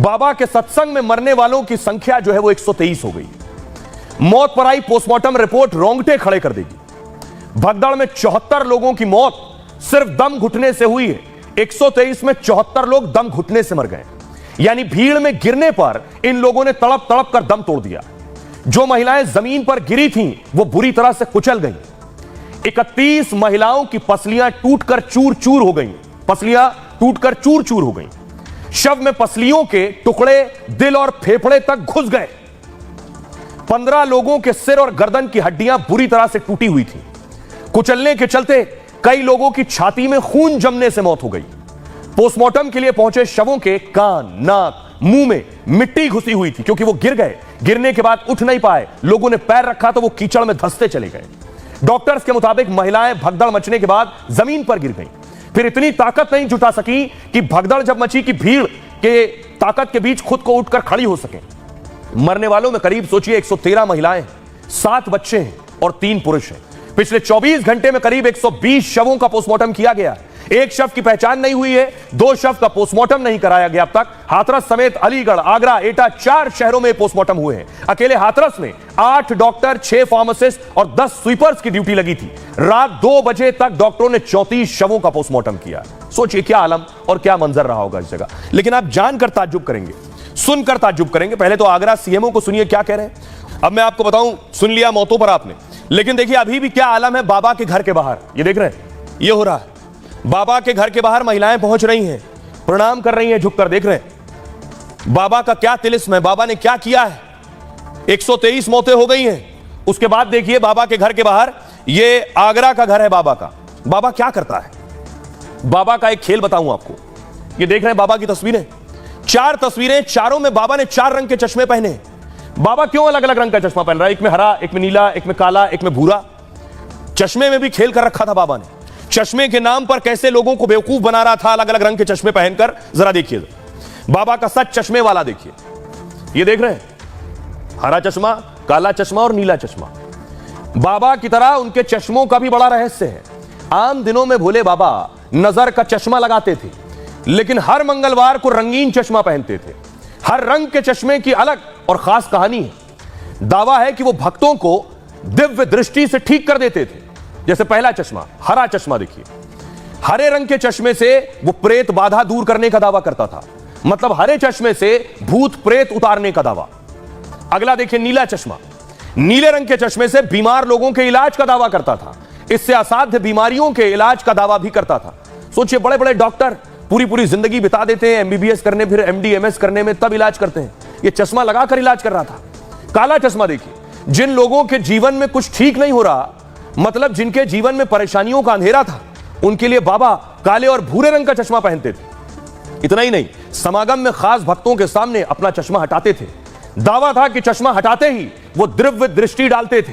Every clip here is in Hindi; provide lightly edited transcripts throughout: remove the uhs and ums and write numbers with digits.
बाबा के सत्संग में मरने वालों की संख्या जो है वो 123 हो गई। मौत पर आई पोस्टमार्टम रिपोर्ट रोंगटे खड़े कर देगी। भगदड़ में 74 लोगों की मौत सिर्फ दम घुटने से हुई है। 123 में 74 लोग दम घुटने से मर गए, यानी भीड़ में गिरने पर इन लोगों ने तड़प तड़प कर दम तोड़ दिया। जो महिलाएं जमीन पर गिरी थीं वो बुरी तरह से कुचल गईं। 31 महिलाओं की पसलियां टूटकर चूर चूर हो गईं। पसलियां टूटकर चूर चूर हो गईं। शव में पसलियों के टुकड़े दिल और फेफड़े तक घुस गए। 15 लोगों के सिर और गर्दन की हड्डियां बुरी तरह से टूटी हुई थी। कुचलने के चलते कई लोगों की छाती में खून जमने से मौत हो गई। पोस्टमार्टम के लिए पहुंचे शवों के कान, नाक, मुंह में मिट्टी घुसी हुई थी क्योंकि वो गिर गए। गिरने के बाद उठ नहीं पाए। लोगों ने पैर रखा तो वो कीचड़ में धंसते चले गए। डॉक्टर्स के मुताबिक महिलाएं भगदड़ मचने के बाद जमीन पर गिर गईं। फिर इतनी ताकत नहीं जुटा सकी कि भगदड़ जब मची कि भीड़ के ताकत के बीच खुद को उठकर खड़ी हो सके। मरने वालों में करीब सोचिए 113 महिलाएं, 7 बच्चे हैं और 3 पुरुष हैं। पिछले 24 घंटे में करीब 120 शवों का पोस्टमार्टम किया गया। एक शव की पहचान नहीं हुई है। 2 शव का पोस्टमार्टम नहीं कराया गया अब तक। हाथरस समेत अलीगढ़, आगरा, एटा 4 शहरों में पोस्टमार्टम हुए हैं। अकेले हाथरस में 8 डॉक्टर, 6 फार्मासिस्ट और 10 स्वीपर्स की ड्यूटी लगी थी। रात 2 बजे तक डॉक्टरों ने 34 शवों का पोस्टमार्टम किया। सोचिए क्या आलम और क्या मंजर रहा होगा इस जगह। लेकिन आप जानकर ताज्जुब करेंगे, सुनकर ताज्जुब करेंगे। पहले तो आगरा सीएमओ को सुनिए क्या कह रहे हैं। अब मैं आपको बताऊं, सुन लिया मौतों पर आपने, लेकिन देखिए अभी भी क्या आलम है बाबा के घर के बाहर। ये देख रहे हैं, ये हो रहा है। बाबा के घर के बाहर महिलाएं पहुंच रही हैं, प्रणाम कर रही हैं झुककर। देख रहे हैं बाबा का क्या तिलिस्म है, बाबा ने क्या किया है। 123 मौतें हो गई हैं। उसके बाद देखिए बाबा के घर के बाहर, ये आगरा का घर है बाबा का। बाबा क्या करता है, बाबा का एक खेल बताऊं आपको। ये देख रहे हैं बाबा की तस्वीरें, 4 तस्वीरें, चारों में बाबा ने 4 रंग के चश्मे पहने। बाबा क्यों अलग अलग रंग का चश्मा पहन रहा है? एक में हरा, एक में नीला, एक में काला, एक में भूरा। चश्मे में भी खेल कर रखा था बाबा ने। चश्मे के नाम पर कैसे लोगों को बेवकूफ बना रहा था अलग अलग रंग के चश्मे पहनकर, जरा देखिए। बाबा का सच चश्मे वाला देखिए। ये देख रहे हैं, हरा चश्मा, काला चश्मा और नीला चश्मा। बाबा की तरह उनके चश्मों का भी बड़ा रहस्य है। आम दिनों में भोले बाबा नजर का चश्मा लगाते थे, लेकिन हर मंगलवार को रंगीन चश्मा पहनते थे। हर रंग के चश्मे की अलग और खास कहानी है। दावा है कि वो भक्तों को दिव्य दृष्टि से ठीक कर देते थे। जैसे पहला चश्मा, हरा चश्मा देखिए। हरे रंग के चश्मे से वो प्रेत बाधा दूर करने का दावा करता था, मतलब हरे चश्मे से भूत प्रेत उतारने का दावा। अगला देखिए नीला चश्मा। नीले रंग के चश्मे से बीमार लोगों के इलाज का दावा करता था। इससे असाध्य बीमारियों के इलाज का दावा भी करता था। सोचिए बड़े बड़े डॉक्टर पूरी पूरी जिंदगी बिता देते हैं एमबीबीएस करने, फिर एमडी एमएस करने में, तब इलाज करते हैं। ये चश्मा लगाकर इलाज कर रहा था। काला चश्मा देखिए, जिन लोगों के जीवन में कुछ ठीक नहीं हो रहा, मतलब जिनके जीवन में परेशानियों का अंधेरा था, उनके लिए बाबा काले और भूरे रंग का चश्मा पहनते थे। इतना ही नहीं, समागम में खास भक्तों के सामने अपना चश्मा हटाते थे। दावा था कि चश्मा हटाते ही वो दिव्य दृष्टि डालते थे।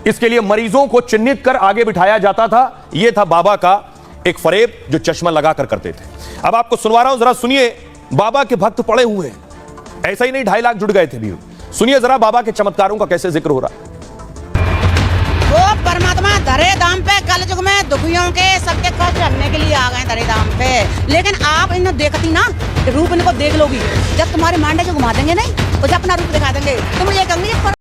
इसके लिए मरीजों को चिन्हित कर आगे बिठाया जाता था। यह था बाबा का एक फरेब जो चश्मा लगाकर करते थे। अब आपको सुनवा रहा हूं, जरा सुनिए। बाबा के भक्त पड़े हुए हैं, ऐसा ही नहीं 2.5 लाख जुड़ गए थे भी। सुनिए जरा बाबा के चमत्कारों का कैसे जिक्र हो रहा है। वो परमात्मा धरे धाम पे कलयुग में दुखियों के सबके कष्ट हरने के लिए आ गए धरे धाम पे। लेकिन आप इन्हें देखती ना, रूप इनको देख लोगी, जब तुम्हारे मांडे को घुमा देंगे नहीं, तो जब अपना रूप दिखा देंगे, तुम ये कहोगे